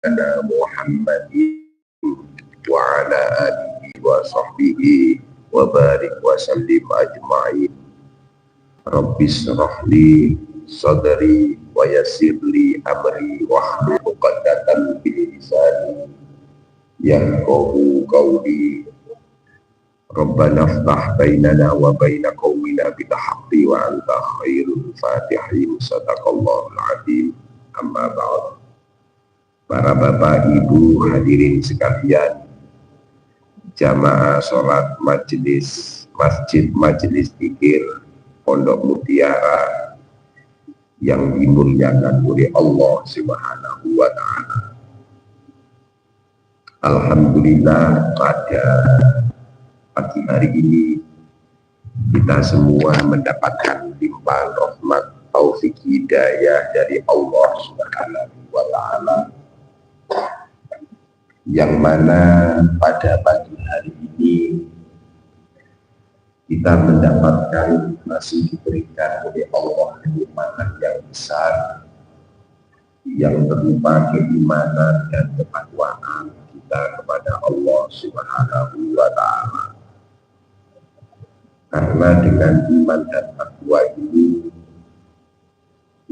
Muhammadin wa ala alihi wa sahbihi wa barik wa sallim ajma'in. Rabbis shrahli sadri wa yassirli amri wahlul 'uqdatam min lisani yafqahu qawli. Rabbana iftah bainana wa baina qaumina bil haqqi wa anta khairul fatihin. Sadaqallahul azim. Amma ba'd. Para bapak ibu hadirin sekalian, jamaah sholat majelis zikir Pondok Mutiara yang dimuliakan oleh Allah Subhanahu wa ta'ala. Alhamdulillah, pada pagi hari ini kita semua mendapatkan limpahan rahmat, taufik, hidayah dari Allah Subhanahu wa ta'ala, yang mana pada pagi hari ini kita mendapatkan, masih diberikan oleh Allah kenikmatan yang besar yang berupa keimanan dan ketakwaan kita kepada Allah Subhanahu wa ta'ala. Karena dengan iman dan takwa ini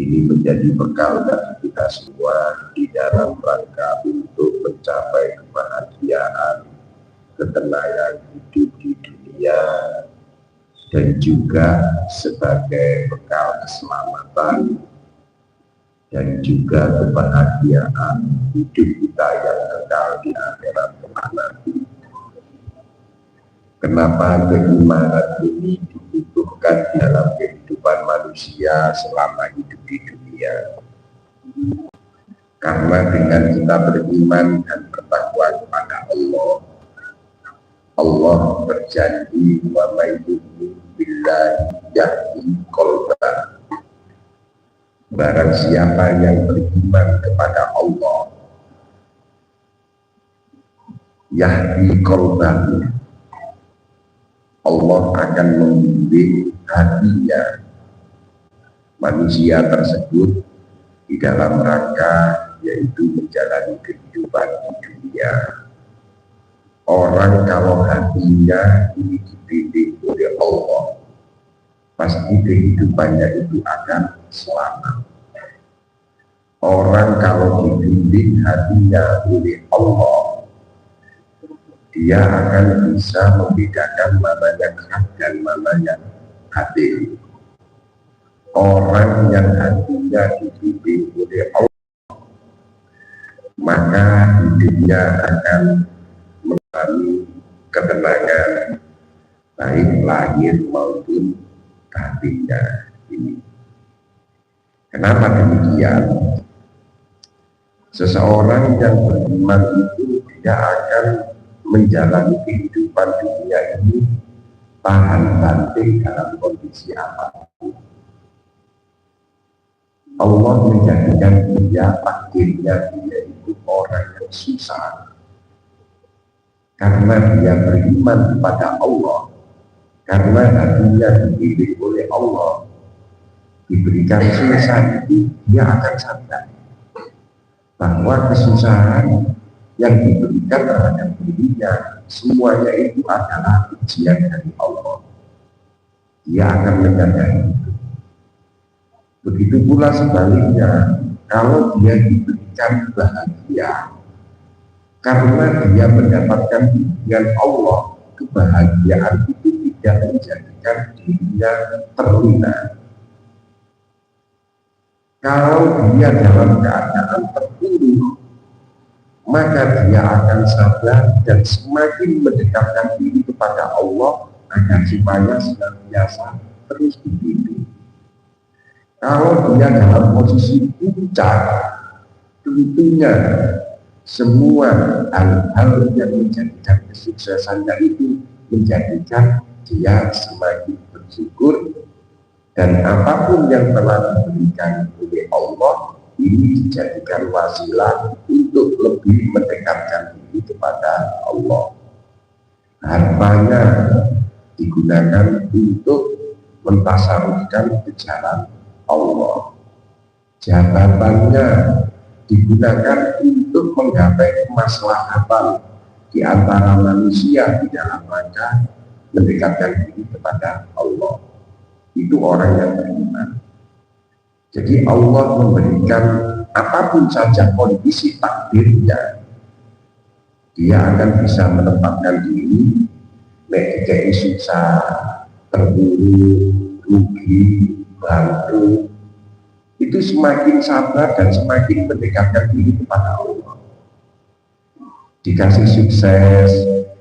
menjadi bekal bagi kita semua di dalam rangka untuk mencapai kebahagiaan, ketenangan hidup di dunia, dan juga sebagai bekal keselamatan dan juga kebahagiaan hidup kita yang kekal di akhirat nanti. Kenapa keimanan ini dibutuhkan dalam kehidupan manusia selama hidup di dunia? Karena dengan kita beriman dan bertakwa kepada Allah, Allah berjanji wa may yu'min billahi yahdi qalbah. Barang siapa yang beriman kepada Allah, yahdi qalbah, Allah akan membimbing hatinya manusia tersebut di dalam rangka yaitu menjalani kehidupan di dunia. Orang kalau hatinya ini dibimbing oleh Allah, pasti kehidupannya itu akan selamat. Orang kalau dibimbing hatinya oleh Allah, dia akan bisa membedakan mananya hak dan mananya batil. Orang yang hatinya dibimbing oleh Allah, maka hidupnya akan mengalami ketenangan, baik lahir maupun batinnya ini. Kenapa demikian? Seseorang yang beriman itu tidak akan menjalani kehidupan dunia ini tahan banting dalam kondisi apapun. Allah menjadikan dia, takdirnya dia itu orang yang susah. Karena dia beriman kepada Allah, karena hatinya dididik oleh Allah, diberikan susah itu, dia akan sadar bahwa kesusahan yang diberikan terhadap dirinya semuanya itu adalah ujian dari Allah. Dia akan menyadari itu. Begitu pula sebaliknya, kalau dia diberikan bahagia karena dia mendapatkan bimbingan Allah, kebahagiaan itu tidak menjadikan dirinya terhina. Kalau dia dalam keadaan terpuruk, maka dia akan sabar dan semakin mendekatkan diri kepada Allah agar supaya senantiasa terus dibimbing. Kalau dia dalam posisi puncak, tentunya semua hal-hal yang menjadikan kesuksesannya itu menjadikan dia semakin bersyukur, dan apapun yang telah diberikan oleh Allah ini dijadikan wasilah untuk lebih mendekatkan diri kepada Allah. Hartanya digunakan untuk mentasarufkan ke jalan Allah. Jabatannya digunakan untuk untuk menggapai kemaslahatan di antara manusia di dalam rangka mendekatkan diri kepada Allah. Itu orang yang beriman. Jadi Allah memberikan apapun saja kondisi takdirnya, dia akan bisa menempatkan diri kayak susah, terburuk, rugi, bangkrut. Itu semakin sabar dan semakin mendekatkan diri kepada Allah. Dikasih sukses,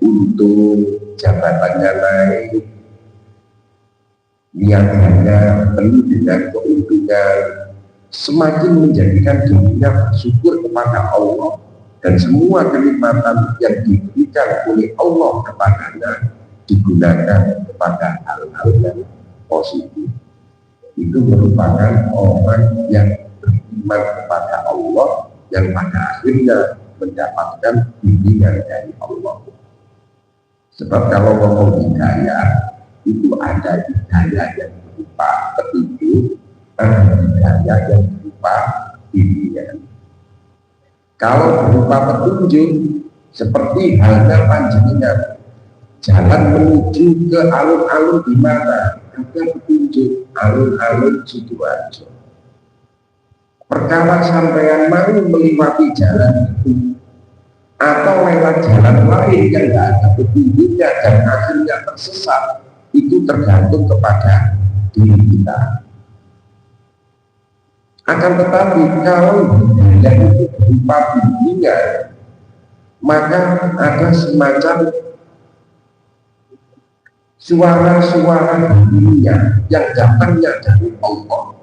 untung, jabatannya naik, niatannya penuh dengan keuntungan, semakin menjadikan dirinya bersyukur kepada Allah, dan semua kenikmatan yang diberikan oleh Allah kepadanya digunakan kepada hal-hal yang positif. Itu merupakan orang yang beriman kepada Allah yang pada akhirnya mendapatkan bimbingan dari Allah. Sebab kalau ngomong hidayah, itu ada hidayah yang berupa petunjuk, ada hidayah yang berupa bimbingan. Kalau berupa petunjuk, seperti halnya panjenengan jalan menuju ke alun-alun di mana ada petunjuk alun-alun Sidoarjo. Perkara sampean mau melewati jalan itu atau lewat jalan lain yang tidak ada petunjuknya dan akhirnya tersesat, itu tergantung kepada diri kita. Akan tetapi kalau hidayah itu berupa bimbingan, maka ada semacam suara-suara dunia yang datangnya dari Allah,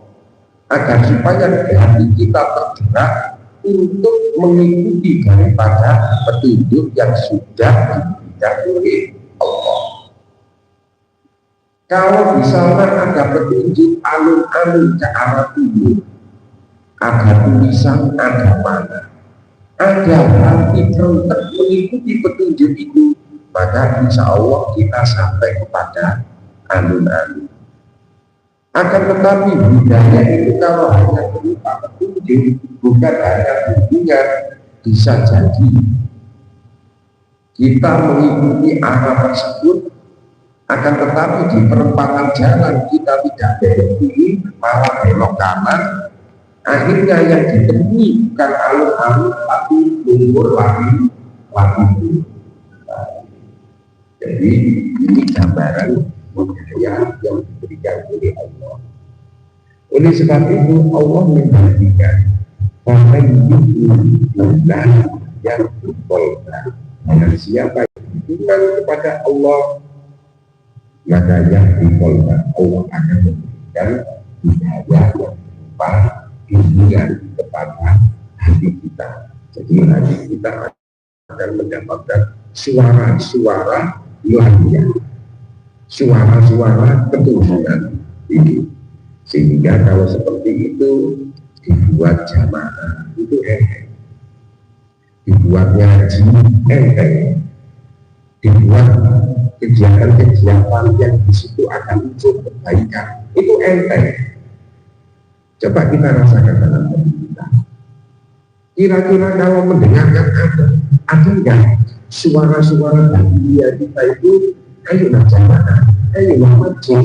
agar supaya hati kita tergerak untuk mengikuti daripada petunjuk yang sudah diberikan oleh Allah. Kalau misalnya ada petunjuk alun-alun ke arah timur, ada tulisan, ada mana, ada hati teruntuk mengikuti petunjuk itu, maka insya Allah kita sampai kepada alun-alun. Akan tetapi hidayah itu kalau hanya berupa petunjuk, bukan hanya bimbingan, bisa jadi kita mengikuti arah tersebut, akan tetapi di perempatan jalan kita tidak belok kiri, malah belok kanan. Akhirnya yang ditemui bukan alun-alun, tapi lumpur lagi. Jadi ini gambaran budaya yang diberikan oleh Allah. Oleh sebab itu Allah membagikan bahwa Allah yang berkolban, dan siapa yang beriman kepada Allah, maka yang berkolban Allah akan memberikan hidayah yang berupa bimbingan kepada hati kita. Jadi hati kita akan mendapatkan suara-suara ilahiyah, suara-suara ketuhanan ini. Sehingga kalau seperti itu dibuat jamaah itu enteng, dibuat ngaji enteng, dibuat kegiatan-kegiatan yang di situ akan muncul kebaikan itu enteng. Coba kita rasakan dalam hati kita. Kira-kira kalau mendengarkan ada enggak suara-suara bahagia kita itu, ayolah jamaah, ayolah masjid,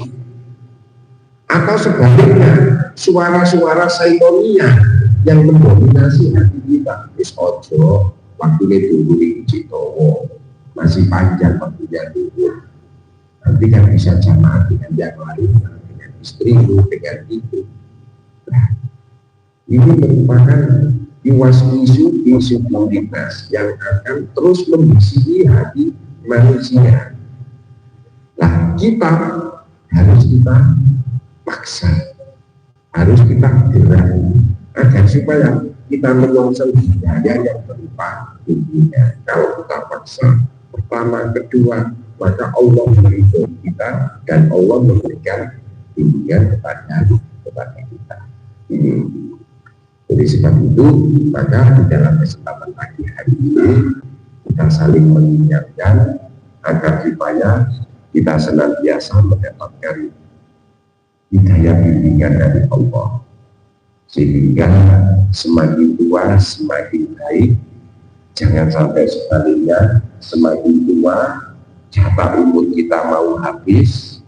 atau sebaliknya suara-suara saitonia yang mendominasi hati kita. Wis ojo, waktunya dulu di Citowo masih panjang waktunya dulu, nanti kan bisa jamaah dengan yang lain, dengan istrimu, dengan itu. Nah, ini merupakan isu komunitas yang akan terus membisiki hati manusia. Nah, kita harus paksa, harus kita gerak agar supaya kita menyongsong hidayah yang berupa bimbingan. Kalau kita paksa pertama, kedua, maka Allah meridhoi kita dan Allah memberikan bimbingan kepada kita. Ini. Jadi sebab itu, maka di dalam kesempatan pagi hari ini kita saling mengingatkan agar supaya kita senantiasa mendapatkan hidayah bimbingan dari Allah, sehingga semakin tua semakin baik, Jangan sampai sebaliknya, semakin tua jatah umur kita mau habis,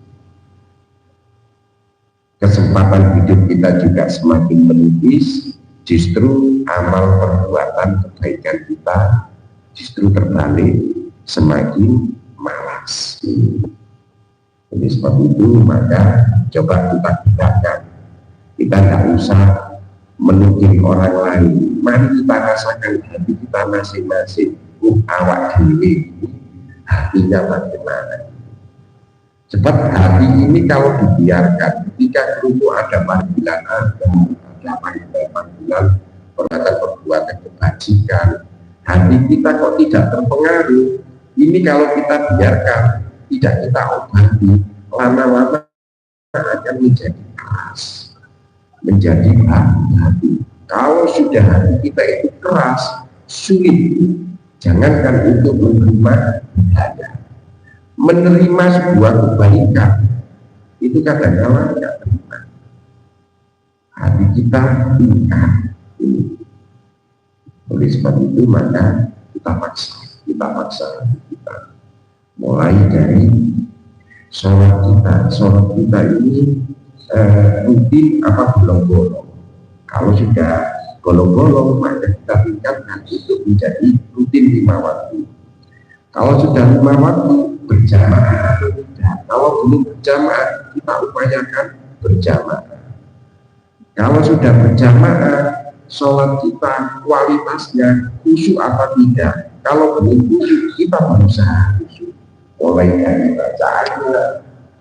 kesempatan hidup kita juga semakin menipis, justru amal perbuatan kebaikan kita justru terbalik, semakin malas. Jadi sebab itu maka coba kita gunakan, kita nggak usah menukil orang lain, mari kita rasakan hati kita masing-masing. Awak diri hatinya bagaimana. Sebab hati ini kalau dibiarkan, ketika itu ada panggilan ada panggilan perbuatan kebajikan, hati kita kok tidak terpengaruh. Ini kalau kita biarkan, tidak kita obati, lama-lama akan menjadi keras, menjadi hati. Kalau sudah hati kita itu keras, sulit, jangankan untuk menerima hidayah, menerima sebuah kebaikan itu kadang-kadang tidak terima. Hati kita ingkar. Oleh sebab itu maka kita paksa hati kita. Mulai dari sholat kita ini rutin apa bolong-bolong. Kalau sudah bolong-bolong maka kita tingkatkan untuk menjadi rutin 5 waktu. Kalau sudah 5 waktu berjamaah atau tidak. Kalau belum berjamaah kita upayakan berjamaah. Kalau sudah berjamaah, sholat kita kualitasnya khusyuk apa tidak. Kalau belum khusyuk kita berusaha khusyuk. Mulai dari bacaannya,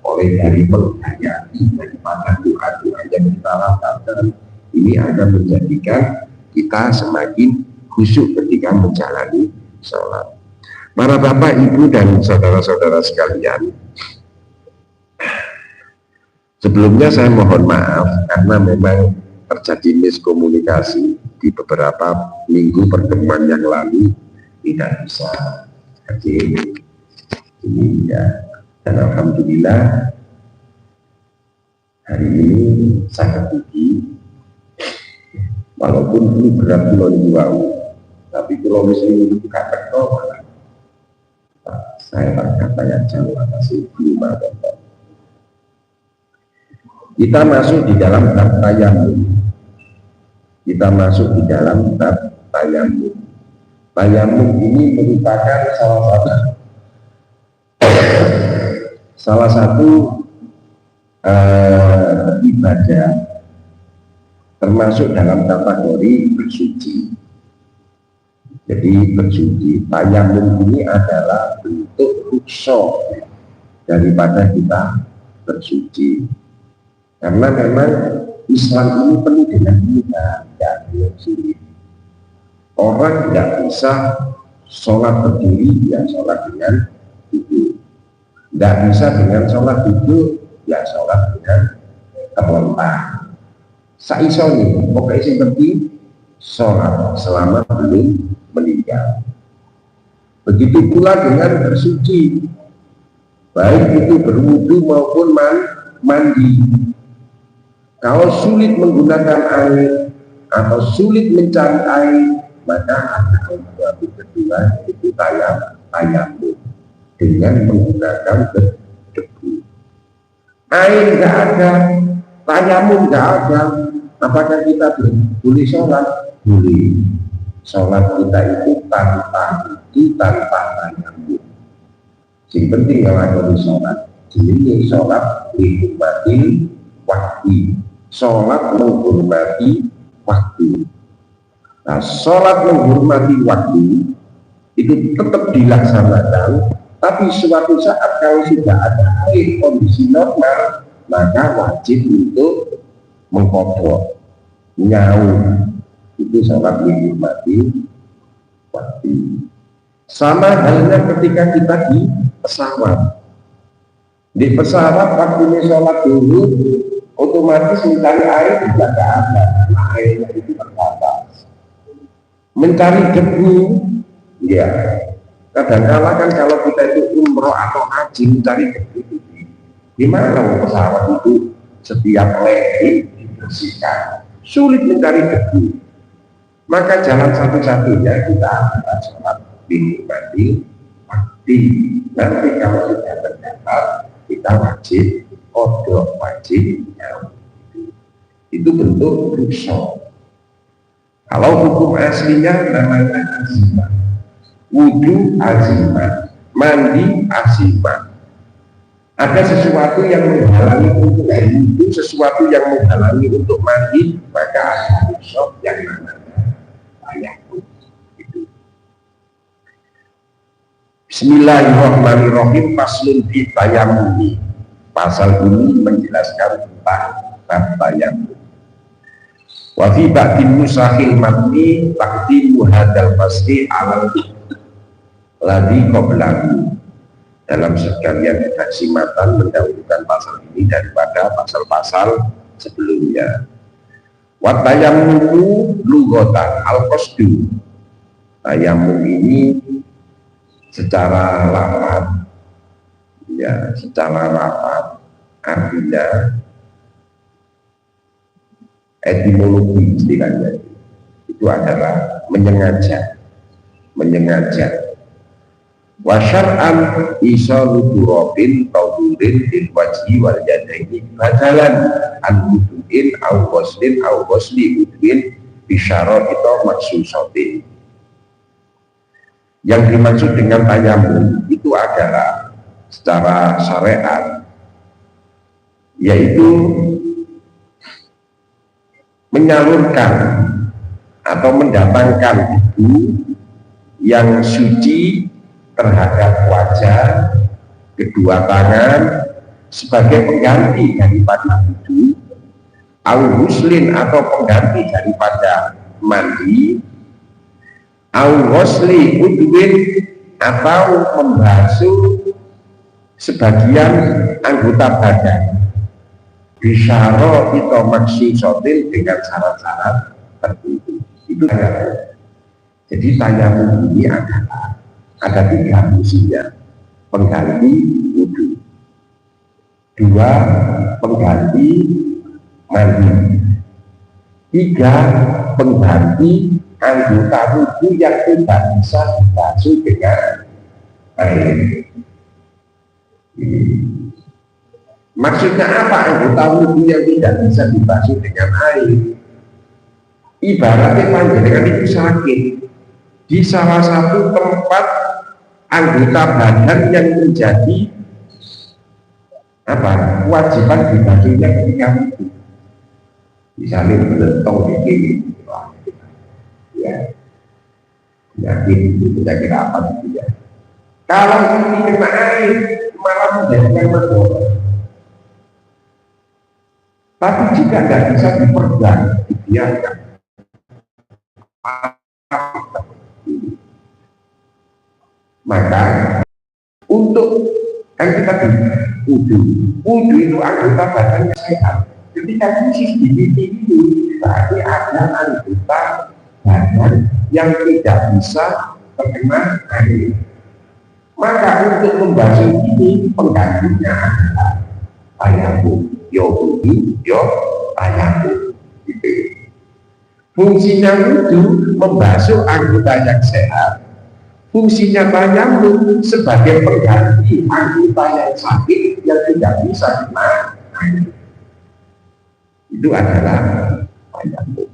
mulai dari menghayati daripada doa-doa yang kita lakukan, ini akan menjadikan kita semakin khusyuk ketika menjalani sholat. Para bapak, ibu, dan saudara-saudara sekalian, sebelumnya saya mohon maaf karena memang terjadi miskomunikasi di beberapa minggu pertemuan yang lalu, tidak bisa hadir ini ya. Dan alhamdulillah hari ini sangat tinggi, walaupun ini berat Kulon Juau, tapi Pulau Muslim itu kakak malah saya tak katanya jauh masih belum ada. Kita masuk di dalam bab tayamum. Tayamum ini merupakan salah satu ibadah termasuk dalam kategori bersuci. Jadi bersuci, tayamum ini adalah bentuk rukhsah daripada kita bersuci. Karena memang Islam ini penuh dengan mudah, tidak sulit. Orang tidak bisa sholat berdiri, ya sholat dengan duduk. Tidak bisa dengan sholat duduk, ya sholat dengan terlentang. Saisoni, pokoknya seperti sholat selama belum meninggal. Begitu pula dengan bersuci, baik itu berwudu maupun mandi. Kalau sulit menggunakan air atau sulit mencari air, maka ada alternatif kedua, itu tayamum dengan menggunakan debu. Air nggak ada, tayamum nggak ada, apakah kita boleh sholat? Boleh. Sholat kita itu tanpa tayamum. Yang penting kalau ada sholat, jadi sholat dihormati waktu. Sholat menghormati waktu. Nah, sholat menghormati waktu itu tetap dilaksanakan, tapi suatu saat kalau sudah ada air kondisi normal, maka wajib untuk mengkodok, nyaur. Itu sholat menghormati waktu. Sama halnya ketika kita di pesawat. Di pesawat waktunya sholat dulu, otomatis mencari air tidak ada, airnya itu terbatas. Mencari debu, ya kadang-kala kan kalau kita itu umroh atau haji mencari debu itu gimana? Pesawat itu setiap lagi dibersihkan, sulit mencari debu. Maka jalan satu-satunya kita adalah sholat dinikmati waktu. Nanti kalau sudah tercatat kita wajib kodok, wajib itu bentuk rusak. Kalau hukum aslinya namanya azimah, wudu azimah, mandi azimah. Ada sesuatu yang menghalangi untuk wudu, sesuatu yang menghalangi untuk mandi, maka ada rusak yang namanya tayammum. Bismillahirrahmanirrahim. Faslun fi tayammum. Pasal ini menjelaskan tentang tayammum. Wa fi ba'din nusahil matni taqdimu hadzal fasli 'ala ladzi qablahu. Dalam sekalian redaksi matan mendahulukan pasal ini daripada pasal-pasal sebelumnya. Wa tayammumu lughatan al-qasdu. Tayammum ini secara lafaz, ya, secara lafaz artinya etimologi istilahnya itu adalah menyengaja, menyengaja. Wa syar'an isalu turabin tawdurin lil wajhi wal yadaini badalan an wudu'in aw ghuslin aw ghusli udwin bisyarah itu maksusatin. Yang dimaksud dengan tayammum itu adalah secara syariat yaitu menyalurkan atau mendatangkan wudu yang suci terhadap wajah, kedua tangan sebagai pengganti daripada wudu, au ghuslin atau pengganti daripada mandi, au ghusli udwin atau membasuh sebagian anggota badan. Bisyara itu maksusatin dengan syarat-syarat tertentu. Itu tayammum. Jadi tayammum ini adalah ada 3 fungsinya: pengganti wudu, 2 pengganti mandi, 3 pengganti anggota wudu yang tidak bisa dibasuh dengan air. Maksudnya apa anggota wudu yang tidak bisa dibasuh dengan air? Ibaratnya panjenengan itu sakit di salah satu tempat anggota badan yang menjadi apa kewajiban dibasuhnya ketika itu, misalnya belentong di kiri, ya, penyakit apa gitu ya. Kalau ini kena air malah menjadikan masalah. Tapi jika tidak bisa diperban, dibiarkan, maka untuk kan kita wudu itu anggota badan yang sehat. Ketika khusus di titik itu berarti ada anggota badan yang tidak bisa terkena air. Maka untuk membasuh ini penggantinya adalah tayammum. Yo wudu, yo tayammum. Gitu. Fungsinya wudu membasuh anggota yang sehat. Fungsinya tayammum sebagai pengganti anggota yang sakit yang tidak bisa kena air. Itu adalah tayammum.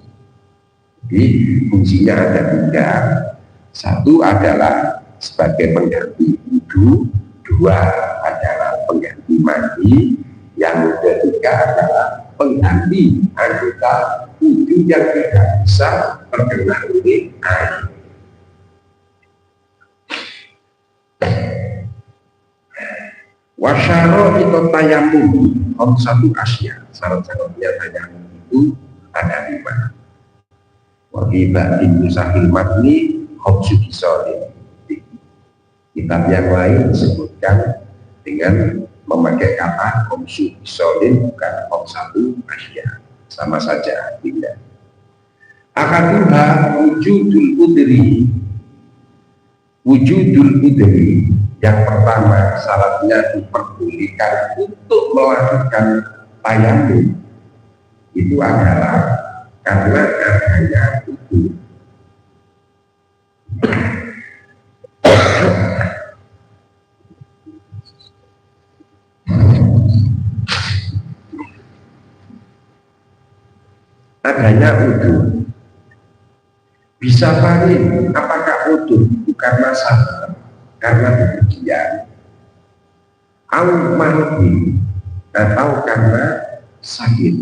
Jadi fungsinya ada 3. 1 adalah sebagai pengganti wudu, 2 adalah pengganti mandi, yang ketiga adalah pengganti anggota wudu yang tidak bisa terkena oleh air. Wasyaro itu tayammum satu asya. Syarat-syaratnya tayammum itu ada 5. Wakibat musahil matni khomsu kisolin. Kitab yang lain disebutkan dengan memakai kata khomsu kisolin, bukan satu asya. Sama saja, tidak. Akaduha wujudul udri. Wujudul udri yang pertama syaratnya diperbolehkan untuk melakukan tayammum itu adalah karena adanya wudu. adanya udur. Bisa paling apakah udur bukan masalah karena bepergian, atau karena sakit.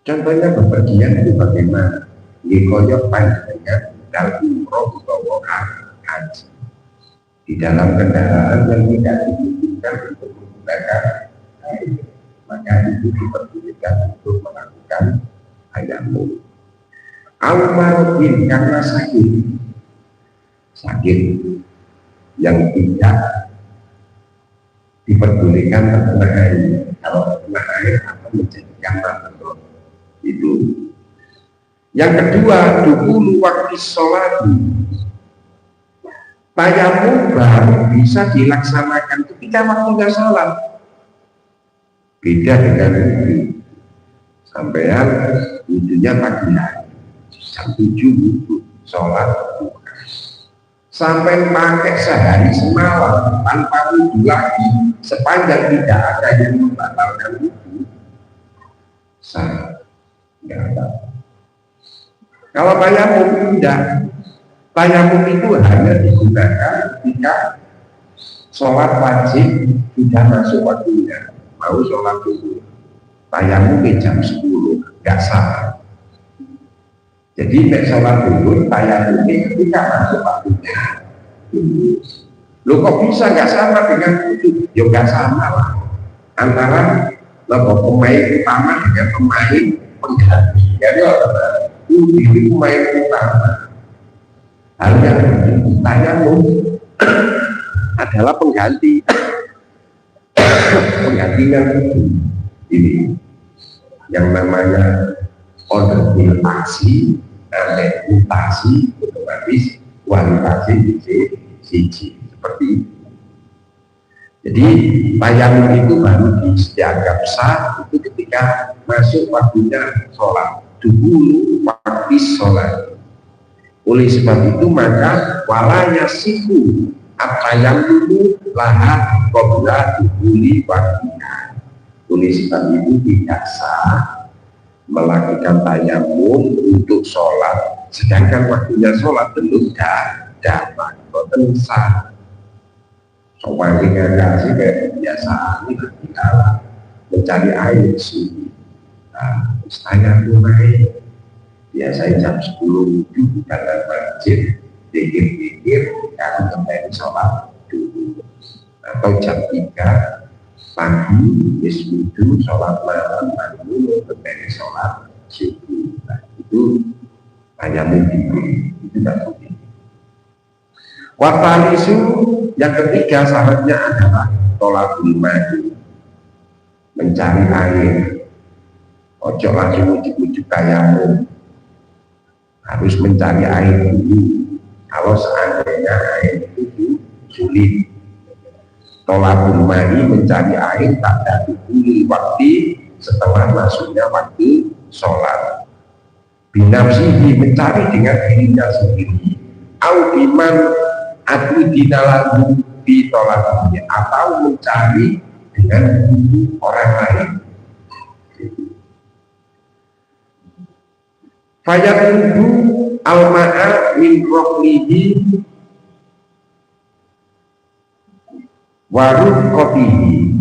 Contohnya bepergian itu bagaimana? Dikoyok panjangnya dalam umroh bawa haji. Di dalam kendaraan yang tidak diizinkan untuk menggunakan air, maka itu diperbolehkan untuk melakukan tayamum. Al-Marudin karena sakit yang tidak diperbolehkan terkena air. Kalau terkena air akan menjadikan matador. Itu. Yang kedua, dukulu waktu sholat. Tayamum baru bisa dilaksanakan ketika waktunya sholat. Beda dengan itu. Sampean wudunya pagi hari, jam 7 wudu, sholat buka. Sampai pakai sehari semalam tanpa wudu lagi, sepanjang tidak ada yang membatalkan wudu, sah, nggak ada. Kalau tayamum tidak. Tayamum itu hanya digunakan ketika sholat wajib sudah masuk waktunya. Mau sholat dulu, tayamum di jam 10, nggak sah. Jadi sholat dulu, tayamum ini ketika masuk waktunya. Lo kok bisa nggak sama dengan itu? Ya nggak sama lah. Antara pemain utama dengan pemain pengganti. Jadi ini pemain utama. Hal yang tayamum adalah penggantinya ini yang namanya konvertasi, mutasi, otomatis kualifikasi siji seperti itu. Jadi tayamum itu baru dianggap sah itu ketika masuk waktunya sholat, dulu waktu sholat. Oleh sebab itu maka walaya siku at-tayammum laha qabla dukuli waktiha. Oleh sebab itu tidak sah melakukan tayamum untuk sholat sedangkan waktunya sholat belum dapat. Boten sah. Soalnya kasih kayak biasa ini kita mencari air suci. Nah, tayamum naik. Biasanya jam 10 wudhu di dalam masjid, pikir-pikir karena kembali sholat dulu. Atau jam 3 pagi, wudhu, sholat malam, baru kembali sholat subuh. Nah, itu hanya mimpi, itu tidak mungkin. Watalisu yang ketiga syaratnya adalah tolakul madu, mencari air. Ojo langsung ujuk-ujuk tayamum. Harus mencari air dulu. Kalau seandainya air itu sulit, tolakul mani mencari air tak ada dulu waktu setelah masuknya waktu sholat. Binafsihi mencari dengan dirinya sendiri. Audiman adu dinalahu di tolaknya atau mencari dengan orang lain. Fayaqulu al-ma'a min rohlihi warud kopihi.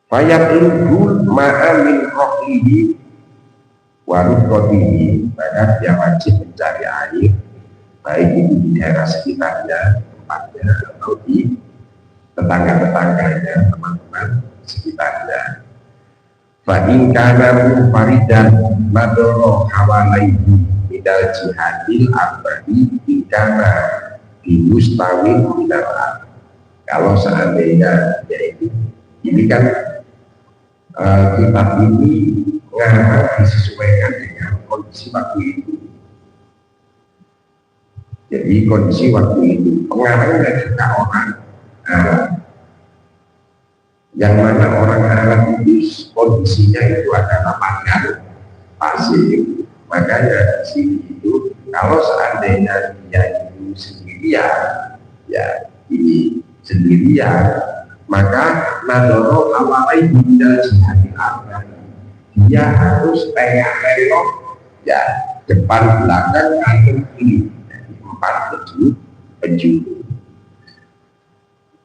Fayaqulu ma'a min rohlihi warud kopihi. Maka dia wajib mencari air baik itu di daerah sekitarnya, tempatnya atau di tetangga-tetangganya, teman-teman sekitarnya. Fa'in kana faridan madoro hawalaihi minal jihadil arba'in inkana dimustawin minal. Kalau seandainya yaitu ini kan kitab ini ngarang disesuaikan dengan kondisi waktu itu. Jadi kondisi waktu itu pengarang dan juga orang yang mana orang Arab itu kondisinya itu adalah padang pasir. Makanya di sini itu kalau seandainya dia itu sendirian, ya ini sendirian, maka nadoro awalai bunda jihadi apa, dia harus tengok ya depan belakang kanan kiri, 4 penjuru.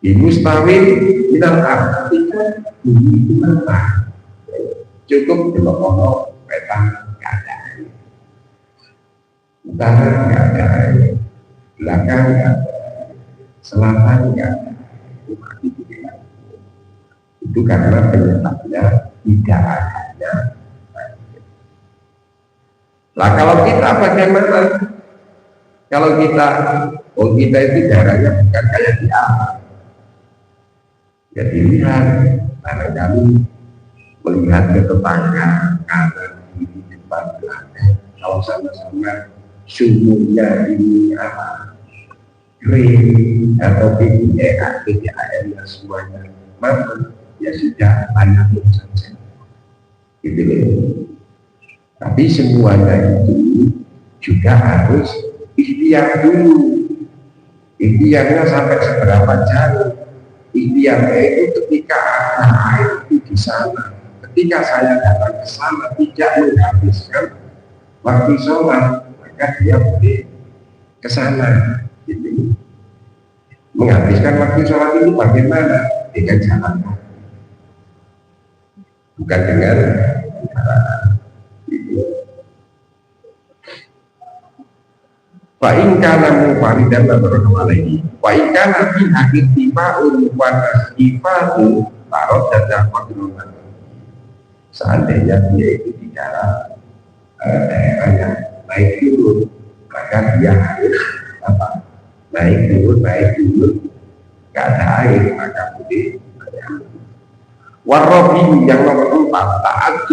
Mustawin minal artinya itu apa? Cukup kalau peta nggak ada air, utara nggak ada air, belakang nggak ada air, selatan nggak ada air. Itu karena penyebabnya tidak adanya air. Lah kalau kita bagaimana? Kalau kita, kita itu darahnya bukan kayak di alam. Ya dilihat, barangkali melihat ke tetangga, kanan, kiri, depan, belakang. Kalau sama-sama sumurnya ini apa? Kering atau PIEA, PIAN, semuanya mampu, ya sudah banyak saja. Gitu loh. Tapi semuanya itu juga harus ikhtiar dulu. Ikhtiarnya sampai seberapa jauh? Ikhtiarnya itu ketika ada air itu di sana. Ketika saya datang ke sana tidak menghabiskan waktu sholat, maka dia boleh ke sana. Gitu. Menghabiskan waktu sholat itu bagaimana? Dengan jalan kaki, bukan dengan Fa'in kana mufaridan wa barakamalaihi Fa'in kana fi hakil tifa'un wa nasifatu tarot dan dakwah. Seandainya dia itu di daerah yang naik turun, maka dia harus apa? Naik turun, gak ada air, maka boleh warrobi yang nomor 4, taat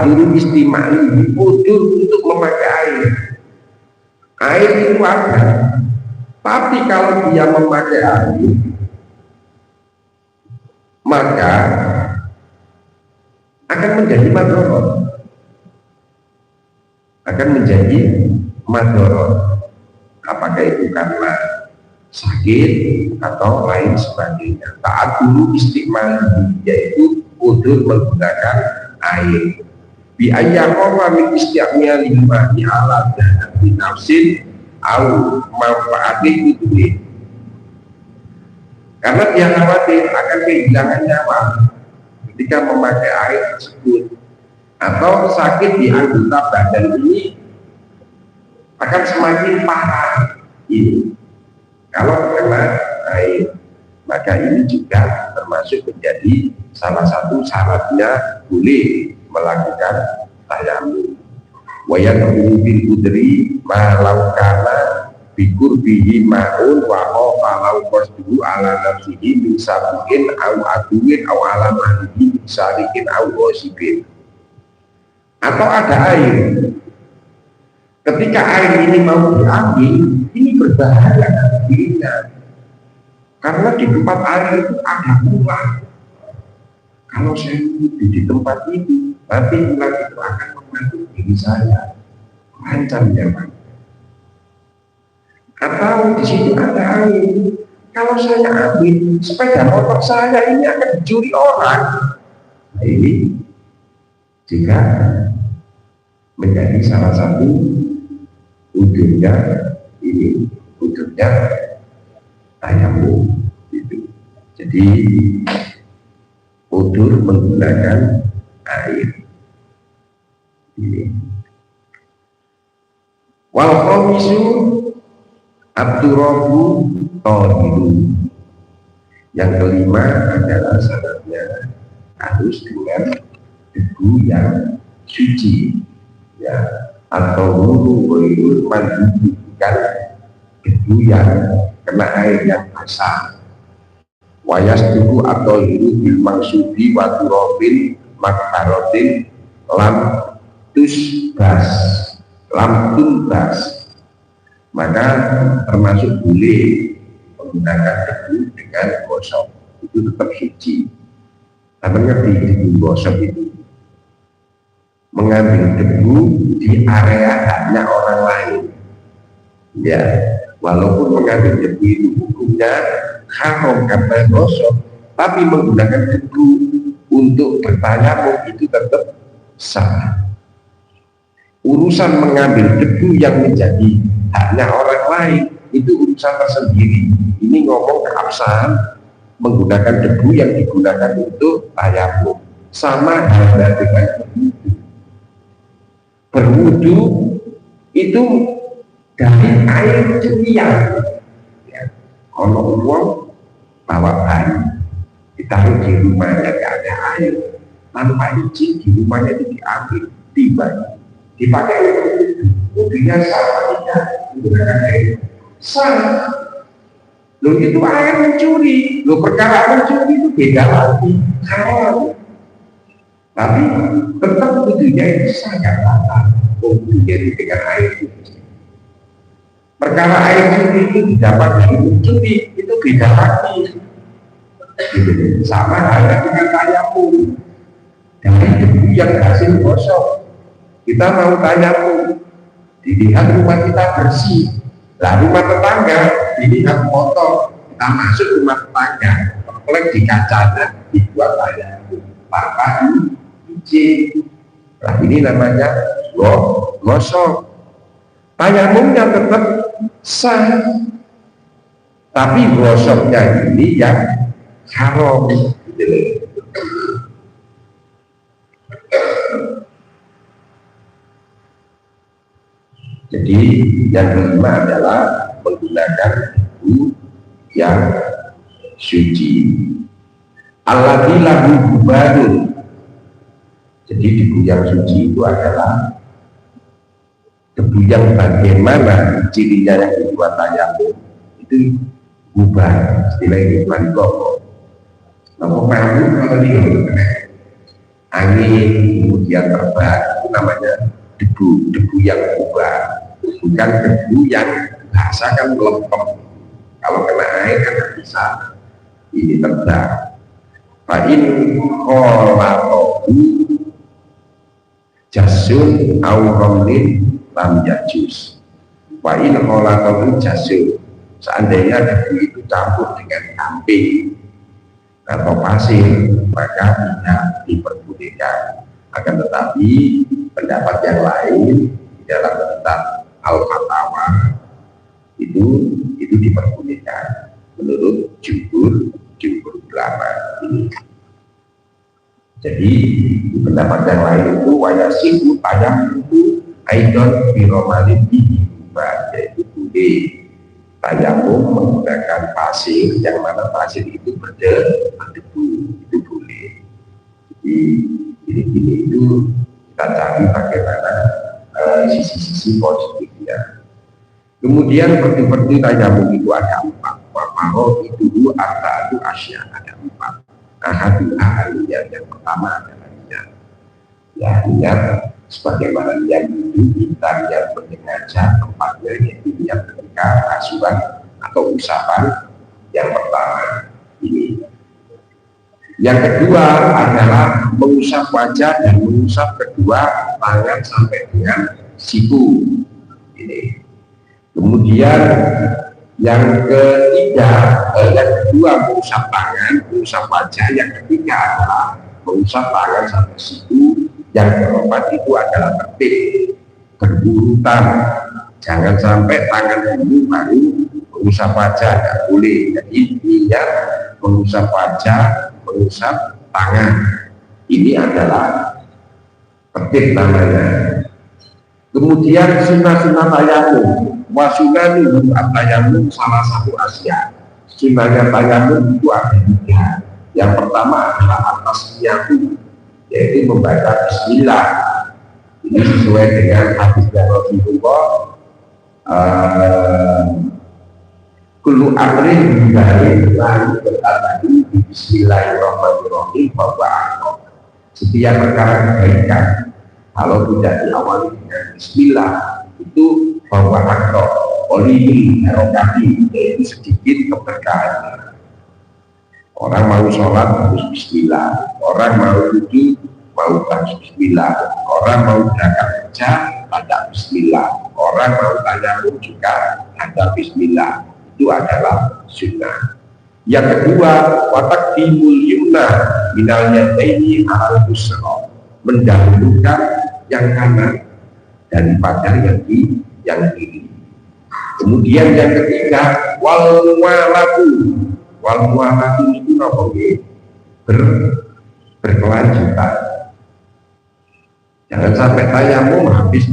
dulu istimali udur untuk memakai air. Air itu ada, tapi kalau dia memakai air, maka akan menjadi madorot. Apakah itu karena sakit atau lain sebagainya. Taat dulu istiqmah, yaitu udur menggunakan air. Bi ayyaqawa min istiqmah limahi ala dahati nafsin au manfaatih itu. Karena dia khawatir akan kehilangan nyawa ketika memakai air tersebut, atau sakit di anggota badan ini akan semakin parah ini kalau kena air. Maka ini juga termasuk menjadi salah satu syaratnya boleh melakukan tayamum. Wa yaqulu bil udri ma law kana bi qurbihi ma'un wa qalau qasdu ala nafsihi min sabiqin aw aduwin aw ala mahdihi min sariqin aw wasibin. Atau ada air, ketika air ini mau diambil, ini berbahaya dirinya, karena di tempat air itu ada ular. Kalau saya di tempat itu, nanti ular itu akan membantu diri saya, ancam nyawa. Atau di situ ada air, kalau saya ambil sepeda motor saya ini akan dicuri orang. Nah, ini jika menjadi salah satu udurnya tayamum itu. Jadi udur menggunakan air ini. Wal khamisu at-turabu tahiru. Yang kelima adalah syaratnya harus dengan debu yang suci, ya, atau wudhu mandikan debu yang kena air yang basah. Wayas tubuh atau hiru bil maksudi waturofin makharotin lam tunbas, maka termasuk boleh menggunakan debu dengan gosok, itu tetap suci. Apa ngerti debu gosok itu? Mengambil debu di area hanya orang lain, ya, walaupun mengambil debu itu hukumnya haram karena gosok, tapi menggunakan debu untuk bertayamum itu tetap sah. Urusan mengambil debu yang menjadi haknya orang lain itu urusan tersendiri. Ini ngomong keabsahan menggunakan debu yang digunakan untuk tayamum. Sama halnya dengan berwudu itu dari air cerian. Ya. Kalau uang bawa bayi ditaruh di rumahnya tidak ada air, tanpa izin di rumahnya itu diambil, dipakai wudunya sama tidak menggunakan air sah. Loh itu air mencuri, loh perkara mencuri itu beda lagi, haram. Tapi tetap wudunya itu sangat rata, wudunya itu dengan air suci. Perkara air suci itu didapat dari mencuri itu beda lagi. Sama halnya dengan tayamum. Dari debu yang hasil gosok, kita mau tayamum, dilihat rumah kita bersih. Lah rumah tetangga dilihat kotor, kita masuk rumah tetangga, plek di kacanya dibuat tayamum tanpa izin. Nah ini namanya gosok. Tayamumnya tetap sah, tapi gosoknya ini yang haram. Jadi yang kelima adalah menggunakan debu yang suci. Alladzi lahu gubarun. Jadi debu yang suci itu adalah debu yang bagaimana cirinya yang dibuat tayamum itu gubar, istilahnya itu kok. Kalau malu kalau dia angin kemudian terbang itu namanya debu yang gubar, bukan debu yang bahasa kan melempem. Kalau kena air kan bisa ini terbang. Fa'in kholatohu jasun awromlin lam yajus. Fa'in kholatohu jasun, seandainya debu itu campur dengan amping atau pasir maka tidak diperbolehkan. Akan tetapi pendapat yang lain di dalam kitab Al-Fatawa itu diperbolehkan menurut jumhur ulama ini. Jadi pendapat yang lain itu wayasiku tayamumu aidon biromalin dihiba, yaitu boleh tayamum menggunakan pasir yang mana pasir itu berdebu, itu boleh. Jadi ini itu kita cari bagaimana sisi-sisi positifnya. Kemudian perti tayamum itu ada 4. Wamaho itu dulu itu asya, ada 4. Ahadu ahaliya, yang pertama adalah niat. Ya niat sebagaimana niat itu kita niat menyengaja tempatnya, yaitu niat ketika asuhan atau usapan yang pertama ini. Yang kedua adalah mengusap wajah dan mengusap kedua tangan sampai dengan siku ini. Kemudian yang kedua mengusap tangan, mengusap wajah. Yang ketiga adalah mengusap tangan sampai siku. Yang keempat itu adalah tertib berurutan, jangan sampai tangan dulu baru mengusap wajah, tidak boleh. Jadi niat mengusap wajah, mengusap tangan, ini adalah tertib namanya. Kemudian sunnah-sunnah tayamum, wasunanu tayamum salah satu asya. Sunnahnya tayamum itu ada 3. Yang pertama adalah atas niatu, yaitu membaca bismillah. Ini sesuai dengan hadisnya Rasulullah, kullu amrin dari lalu berkata bismillahirrahmanirrahim bahwa setiap perkara kebaikan kalau tidak diawali dengan bismillah itu bahwa akto oleh erokati, yaitu sedikit keberkahan. Orang mau sholat harus bismillah, orang mau duduk mau baca bismillah, orang mau berangkat kerja baca bismillah, orang mau tayamum juga ada bismillah, itu adalah sunnah. Yang kedua, watak dimul yumna minalnya ini al busro, mendahulukan yang kanan daripada yang kiri. Kemudian yang ketiga, wal mualatu itu apa? Berkelanjutan. Jangan sampai tayamum habis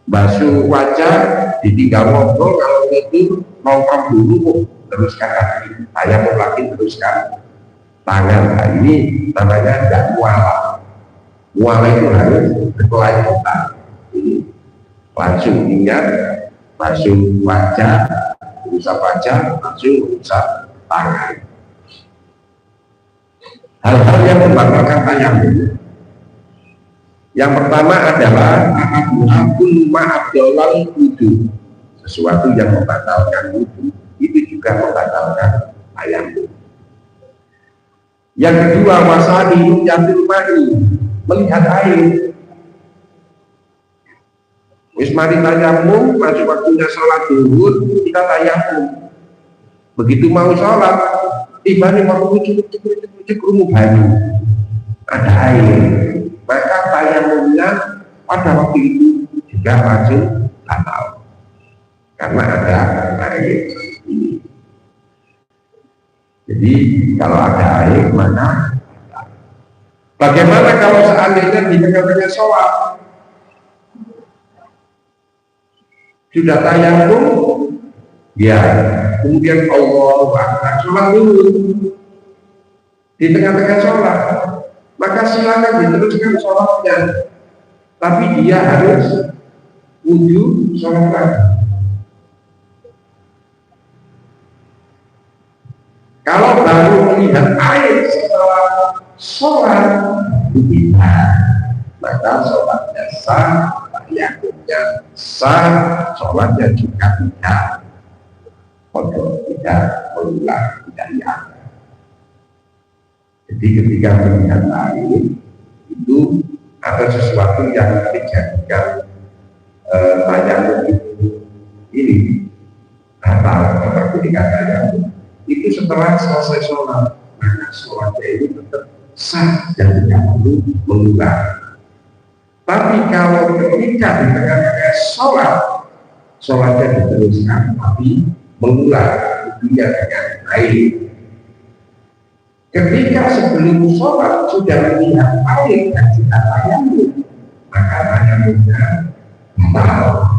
basuh wajah ditinggal ngobrol, kalau itu nongkrong dulu teruskan kaki, tayamum lagi teruskan tangan. Nah, ini namanya tidak muala itu harus berkelanjutan. Ini langsung ingat basuh wajah, usap wajah, langsung usap tangan. Hal-hal yang membatalkan tayamum, yang pertama adalah akul ma'abdolal wudu, sesuatu yang membatalkan wudu itu juga membatalkan tayamum. Yang kedua, wasani yatul mani, melihat air. Wis mari tayamum, masuk waktunya sholat zuhur, kita tayamum. Begitu mau sholat, ibane mau cukup rumu banyu, ada air, maka tayamumnya pada waktu itu juga langsung batal karena ada air ini. Jadi kalau ada air, maka bagaimana kalau seandainya di tengah-tengah sholat sudah tayamum, ya kemudian Allahu Akbar, sholat dulu di tengah-tengah sholat, maka silakan diteruskan sholatnya, tapi dia harus wudu sholat lagi. Kalau baru melihat air setelah sholat tidak, maka sholatnya sah, tayamumnya sah, sholatnya juga tidak kotor, tidak berulang, tidak diangkat. Jadi ketika melihat air itu ada sesuatu yang dijadikan tayamum ini batal, seperti dikatakan itu setelah selesai sholat, maka sholatnya itu tetap sah dan tidak perlu mengulang. Tapi kalau ketika di tengah-tengah sholat, sholatnya diteruskan tapi mengulang dunia dengan air. Ketika sebelum sholat sudah melihat air dan tidak tayamum, maka tayamumnya batal.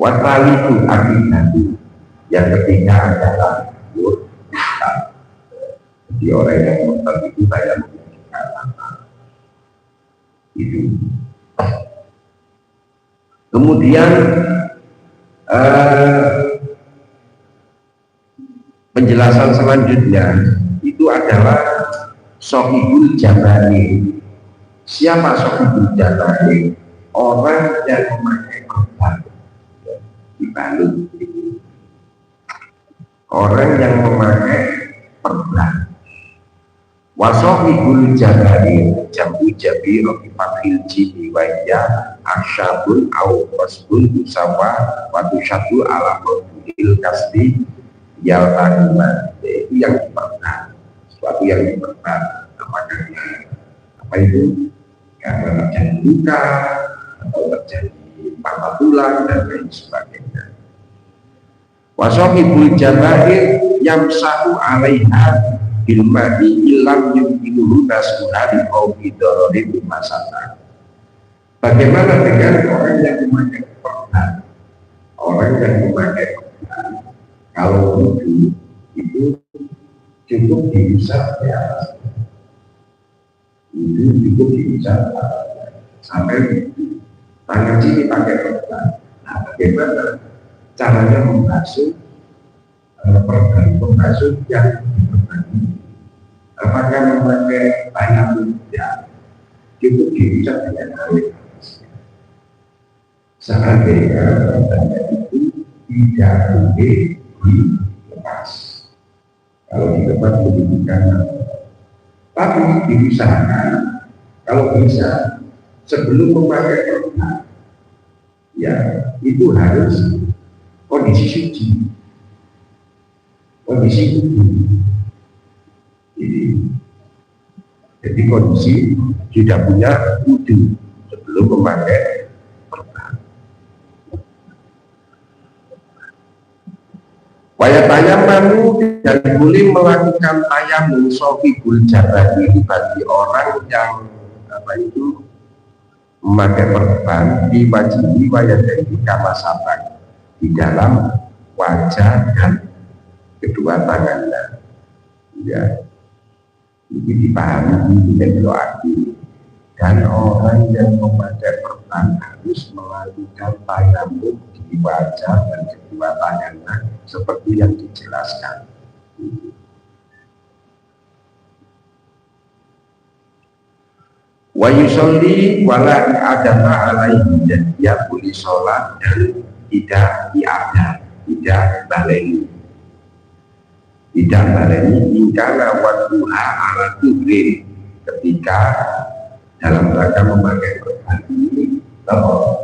Watali itu nanti yang ketiga adalah murtad. Jadi orang yang murtad itu saya mengatakan itu. Kemudian penjelasan selanjutnya itu adalah sohibul jabani. Siapa sohibul jabani? Orang yang memakai korban dibalut. Orang yang memakai perban. Wasohibul jabari jamu jabi roki fathil jini wajah asyabun au qasbun usawa watu syadu ala qadil kasdi yal taniman. Itu yang diperban, sesuatu yang diperban. Apa itu? Karena terjadi luka atau terjadi patah tulang dan lain sebagainya. Wasohibul jabahir yamsahu alaiha bilmadi ilam yumkinuhu nasuhari au bidororin masana. Bagaimana dengan orang yang memakai perban? Orang yang memakai perban, kalau wudu itu cukup diusap ya, itu cukup diusap sampai tangan sini pakai perban. Nah, bagaimana caranya membasuh membasuh yang berbagi. Apakah memakai tayamum? Ya, cukup diucap dengan air. Seandainya itu tidak boleh dilepas. Kalau dilepas pendidikan, tapi diusahakan kalau bisa sebelum memakai perban, ya itu harus kondisi suci, kondisi tubuh. Jadi kondisi tidak punya wudu sebelum memakai perban. Waya tayammu dan boleh melakukan tayamum sofibul jabari bagi orang yang memakai perban di wajib waya dari kama sabak di dalam wajah dan kedua tangannya. Ya, ini dipahami dan doakan. Dan orang yang memakai perban harus melakukan tayamum di wajah dan kedua tangannya seperti yang dijelaskan. Wa yusolli wala i'adata alaihi, dan dia boleh sholat dan tidak i'adah, tidak baleni. Tidak baleni ingkana waduha ala tubrin, ketika dalam rangka memakai perban ini sudah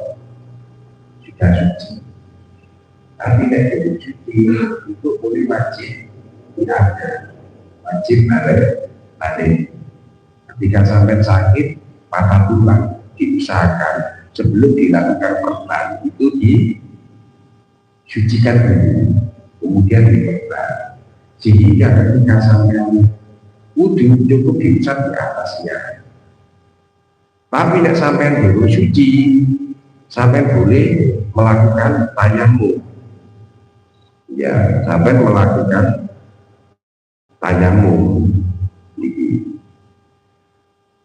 suci. Tapi dari suci itu boleh wajib tidak ada, wajib balik. Ketika sampai sakit patah tulang, diusahakan sebelum dilakukan perban itu disucikan dulu, kemudian diperban, sehingga ketika sampai wudu cukup diusap di atasnya. Tapi tidak sampai dulu suci, sampai boleh melakukan tayamum. Ya, sampai melakukan tayamum.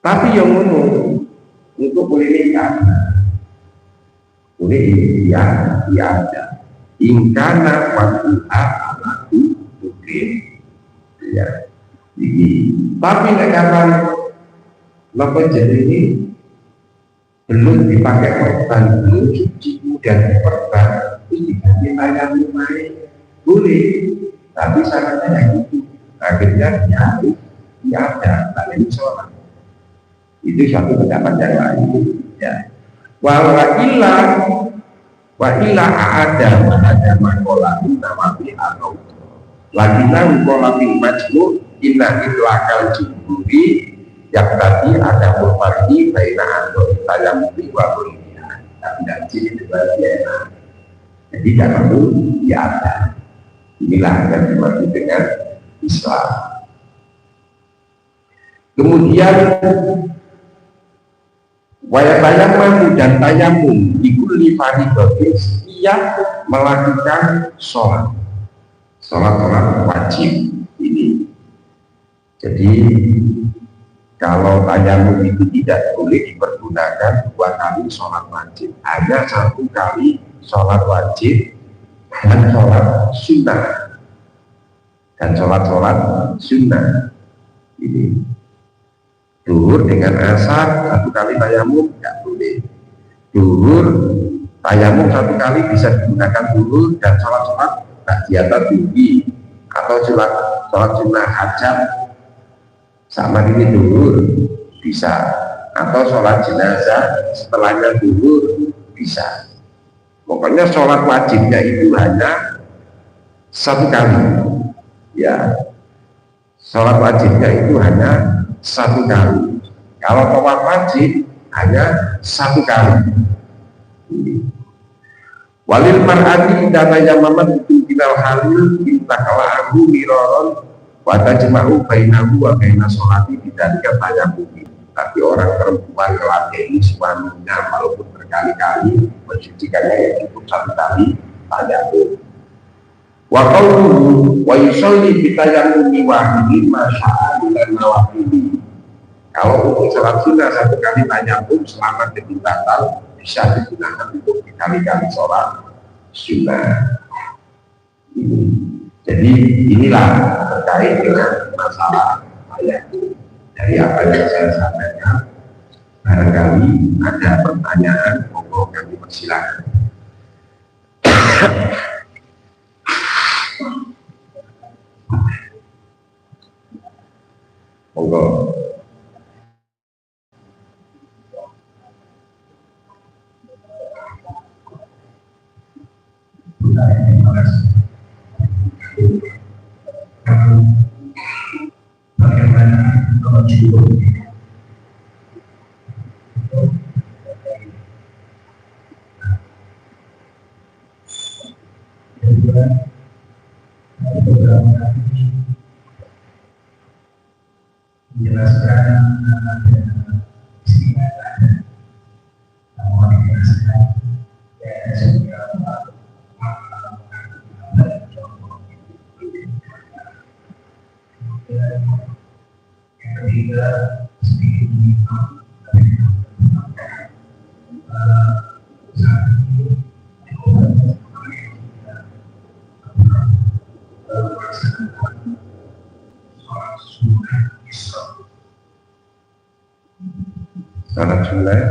Tapi yang umum untuk boleh nikah, boleh ada. Ingkana waduha alatu mungkin, ya. Tapi kapan lepas jadi ini belum dipakai perban, belum suci, dan perban itu diganti tayamum boleh, tapi syaratnya yang itu akhirnya harus ada balik sholat. Itu satu pendapat yang lain, ya. Wa illa ada makola nawawi atau lagi nang kolami majmu inna ilakal jiburi yang tadi ada berparti baina atau tayamumi wa kulliya. Tidak jadi sebagian. Jadi tidak perlu ada. Inilah yang dimaksud dengan Islam. Kemudian waya tayamum dan tayamum dikulli fardhu ia melakukan sholat wajib ini. Jadi kalau tayamum itu tidak boleh dipergunakan 2 kali sholat wajib, hanya 1 kali sholat wajib dan sholat sunnah. Dan sholat sunnah ini duhur dengan asar 1 kali tayamum tidak boleh. Duhur tayamum 1 kali bisa digunakan duhur dan sholat ba'diyata tinggi atau sholat sunnah hajat sama ini duhur bisa, atau sholat jenazah setelahnya duhur bisa. Pokoknya sholat wajibnya itu hanya 1 kali, ya. Sholat wajibnya itu hanya 1 kali. Kalau tawaf wajib hanya 1 kali. Walil mar'ati dana yamaman itu binal halil intakala ahu miroron wata jema'u bainahu wa baina sholati tidak tayamum. Tapi orang perempuan melatih suaminya walaupun berkali-kali mensucikannya ya cukup 1 kali tayamum. Wa qawluhu wa yusolli bitayamumi wahidin masya'an dan nawafili. Kalau untuk sholat sunnah 1 kali tayamum selama tidak batal bisa digunakan untuk berkali-kali sholat. sunnah. Jadi inilah terkait dengan masalah ayat. Dari apa yang saya sampaikan, barangkali ada pertanyaan, monggo kami persilakan. Monggo. Bagaimana menunjukkan menjelaskan ada istilah namun dijelaskan ya sehingga yang ketiga sedikit menyimak saat ini melaksanakan sholat sunnah Isra. Salat sunnah.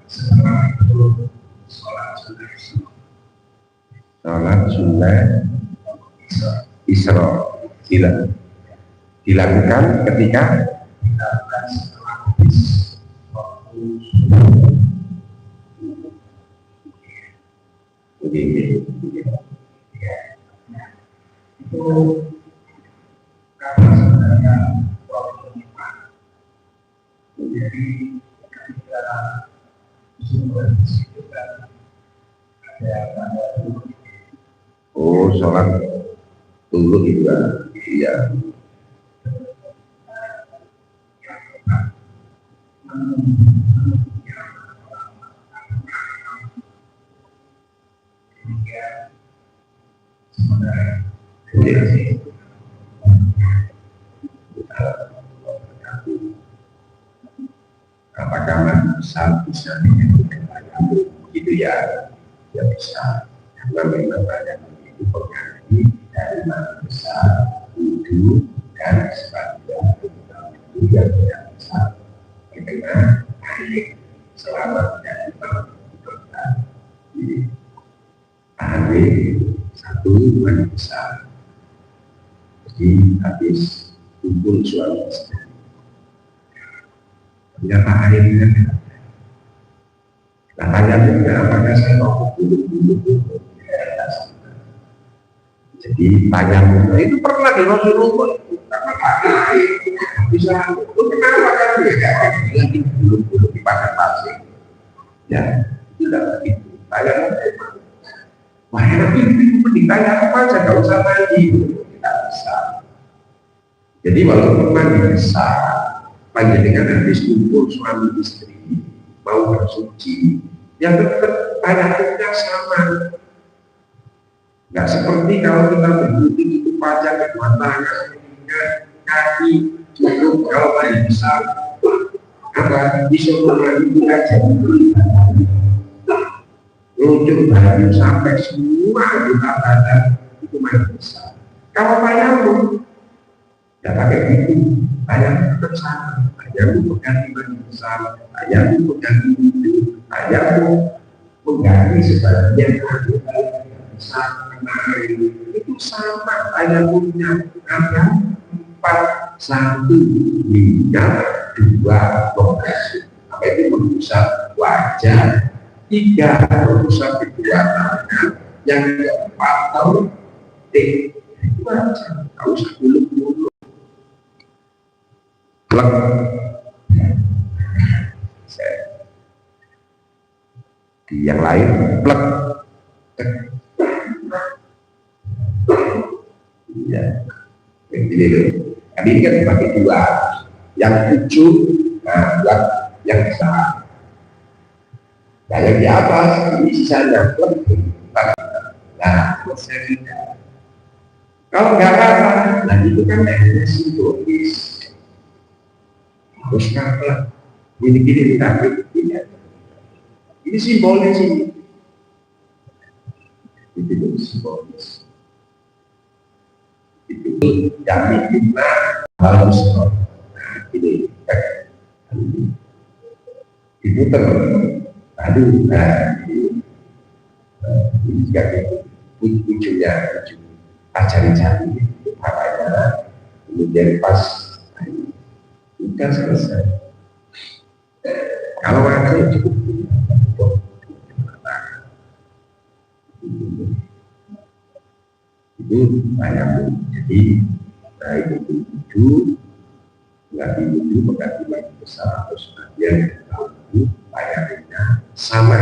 Setelah itu sholat sunnah Isra. Salat sunnah Isra dilakukan ketika dilakukan setelah habis waktu itu karena sebenarnya waktu lima. Jadi ketika sumber itu kan ada tanda dulu. oh sholat dulu itu ya. Apakah manusia bisa menjadi gitu ya? Ya bisa, karena memang banyak itu pengaruhi dari manusia, wudhu dan sebagainya itu yang tidak bisa terkena air selama tidak diperlukan. Air satu paling besar. Jadi habis kumpul suami istri. Ternyata airnya tidak ada. Nah, tanya apakah saya mau bulu-bulu? Jadi tanya itu pernah di Rasulullah karena air bisa itu kenapa kan lagi bulu-bulu di padang pasir? Ya, itu tidak begitu. Tanya wah enak ini mending tanya apa aja, gak usah mandi. Tidak bisa. Jadi walaupun mandi bisa, panjenengan habis kumpul suami istri mau bersuci, yang tetap ayatnya sama. Nggak seperti kalau kita berhenti itu pajak kedua tangan, kaki, cukup kalau paling besar, apa disuruh lagi aja. Luncur baju sampai semua kita badan itu main besar. Kalau tayamum, ya pakai gitu, tayamum tetap sama. Tayamum mengganti baju besar, tayamum mengganti itu, tayamum mengganti sebagian anggota besar kemarin itu sama tayamumnya. Ada 4, 1 hingga 2 lokasi. Apa itu merusak wajah, 3 merusak kedua tangan, yang keempat tahu itu aja, tak usah bulu-bulu. Di yang lain plek. Ya, ini kan dibagi 2, yang 7, nah buat yang besar. Nah yang di atas ini sisanya plek. Nah selesai tidak. Kalau nggak apa, nah itu kan hanya simbolis. Harus kapal, gini-gini tapi tidak. Ini simbolis ini. Itu simbolis. Itu kami kita harus ini diputer. Aduh, ini juga ujungnya ajari-jari makanya kemudian pas sudah selesai. Kalau ada cukup itu banyak. Jadi itu nggak diwudu mengganti lagi besar atau sebagian lalu bayarnya sama.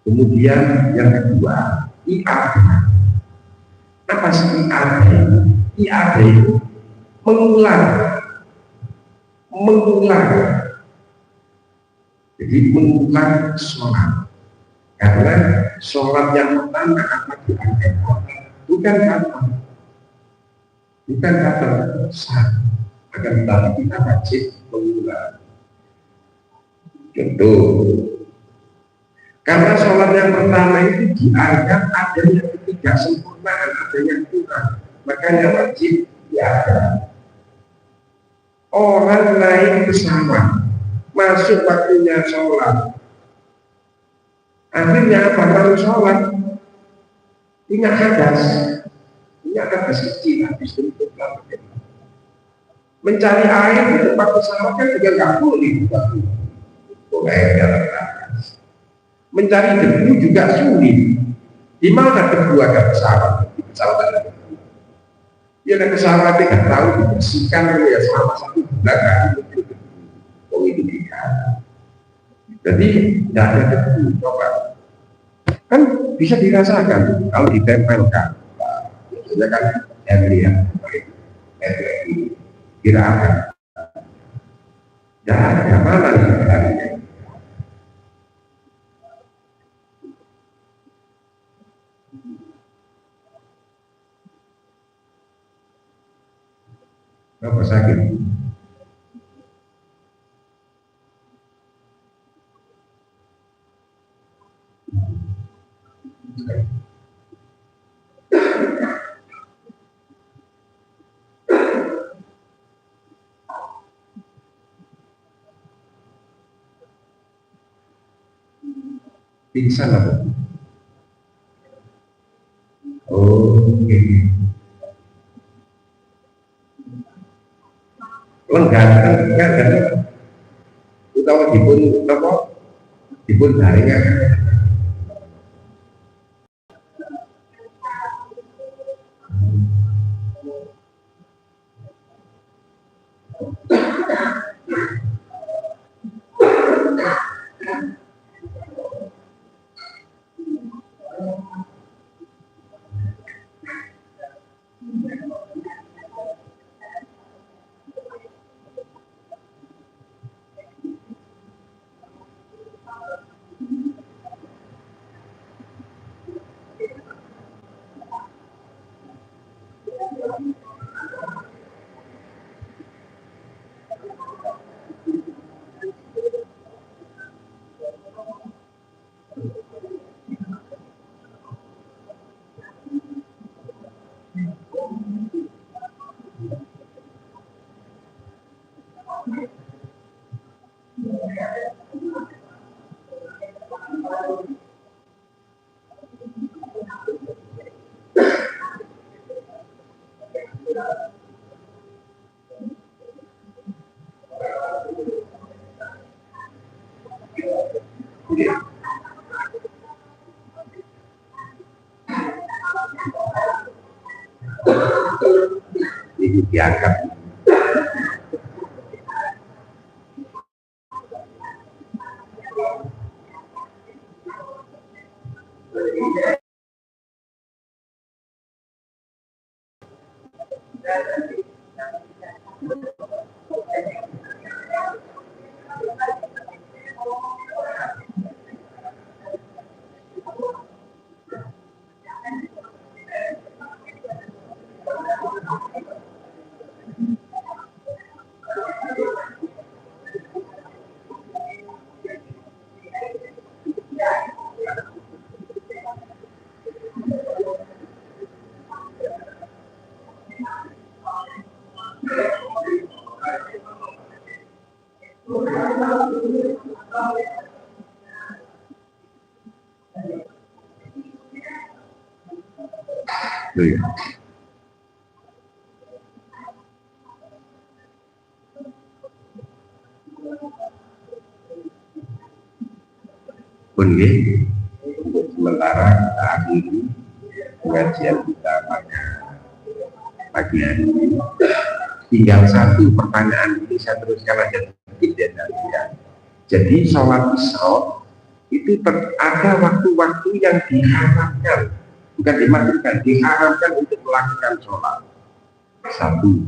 Kemudian yang kedua, IAD. Apa sih IAD? IAD itu mengulang. Jadi mengulang sholat. Karena sholat yang pertama akan diangkat bukan kata sah. Akan tetapi kita wajib mengulang. Contoh. Karena sholat yang pertama itu dianggap ada yang ketidaksempurnaan, ada yang kurang, makanya wajib diangkat. Orang naik pesawat, masuk waktunya sholat. Akhirnya apa? Baru sholat, ingat hadas kecil, habis itu mencari air di tempat pesawat kan juga nggak boleh. Boleh dalam atas. Mencari debu juga sulit. Di mana debu ada pesawat? Di pesawat ada debu. Ya ada pesawat yang nggak tahu dibersihkan ya selama 1 bulan kan itu debu. Oh itu tidak. Jadi tidak ada debu. Coba kan bisa dirasakan kalau ditempelkan. Biasanya kan lihat kira akan. Ya ada mana nih? Apa sakit? Pingsan apa? Oh, oke. Lenggan. Utawa dipun jaringan. Ini diangkat. Iya. Pun untuk sementara kita akhiri pengajian kita pada pagi hari ini. Tinggal satu pertanyaan ini saya teruskan aja sedikit ya. Jadi sholat isya itu ada waktu-waktu yang diharamkan, bukan dimakruhkan, diharamkan untuk melakukan sholat. Satu,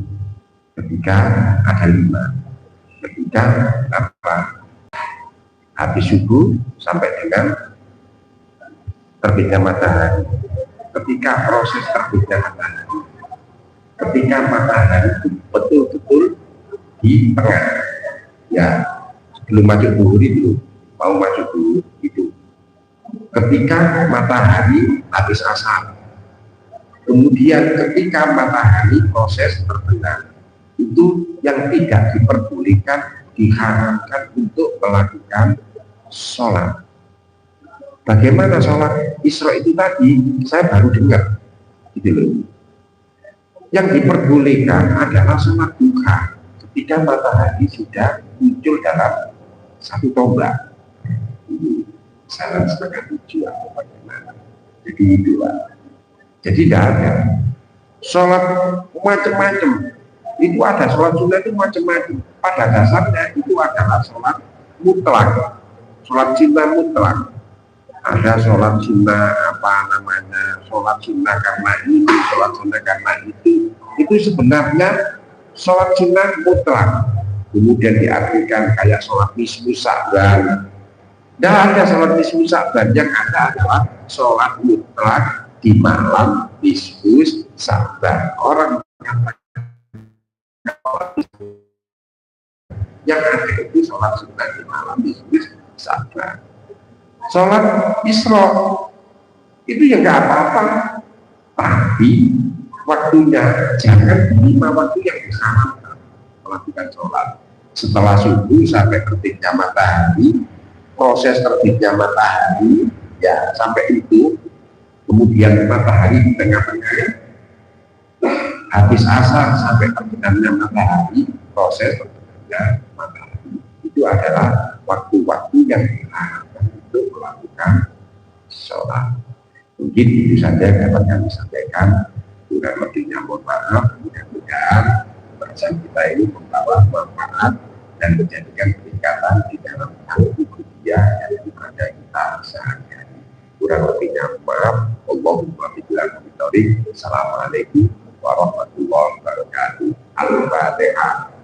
ketika ada 5, ketika habis subuh sampai dengan terbitnya matahari, ketika proses terbitnya matahari, ketika matahari betul-betul di tengah, ya sebelum masuk zuhur itu, mau masuk zuhur itu, ketika matahari habis asar, kemudian ketika matahari proses terbenam, itu yang tidak diperbolehkan, diharamkan untuk melakukan sholat. Bagaimana sholat Isra itu tadi? Saya baru dengar, gitu loh. Yang diperbolehkan adalah sholat duha ketika matahari sudah muncul dalam satu tombak. Ini salah setengah 7 atau bagaimana. Jadi itu Pak. Jadi tidak ada sholat macam-macam. Itu ada sholat sunnah itu macam-macam. Pada dasarnya itu adalah sholat mutlak, sholat sunnah mutlak. Ada sholat sunnah sholat sunnah karena ini, sholat sunnah karena itu sebenarnya sholat sunnah mutlak. Kemudian diartikan kayak sholat nisfu Sya'ban. Tidak ada sholat nisfu Sya'ban, yang ada adalah sholat mutlak di malam nisfu Sya'ban. Orang yang ada itu sholat sunnah di malam nisfu Sya'ban. Sholat Isra itu ya nggak apa-apa, tapi waktunya jangan 5 waktu yang diharamkan melakukan sholat. Setelah subuh sampai terbitnya matahari, proses terbitnya matahari ya sampai itu, kemudian matahari di tengah-tengah, habis asar sampai terbenamnya matahari, proses terbitnya matahari, itu adalah waktu-waktu yang diharamkan untuk melakukan sholat. Mungkin itu saja dapat kami sampaikan. Kurang lebihnya mohon maaf. Mudah-mudahan bahasan kita ini membawa manfaat dan menjadikan peningkatan di dalam kehidupan yang ada kita sehari-hari. Kurang lebihnya maaf. Allahumma billahi min dzalik. Assalamualaikum warahmatullahi wabarakatuh. Al-Fatihah.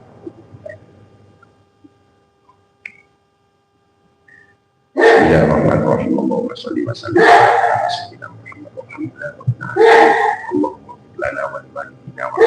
Bismillahirrahmanirrahim. Allahumma sholli wa sallim ala sayyidina Muhammad wa ala alihi. Allahumma ighfir lana wa li walidina wa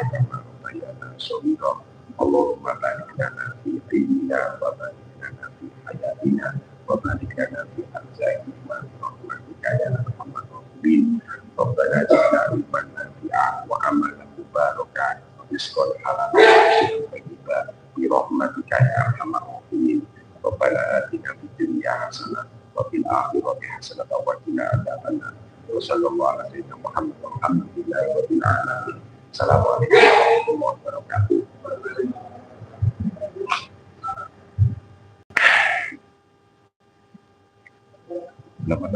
kama rabbayana shaghira. Allahumma barik lana fi ilmina wa barik lana fi hayatina wa barik lana fi arzaqina wa rahmatika ya arhamar rahimin. Rabbana ij'alna ilman nafi'an wa amalan mubarakan wa rizqan halalan wa rizqan bi rahmatika ya arhamar rahimin. Rabbana atina fid dunya hasanah wa fil akhirati hasanah wa qina adzabannar. Wa sallallahu ala sayyidina Muhammad walhamdulillahi rabbil alamin. Assalamualaikum warahmatullahi wabarakatuh. Selamat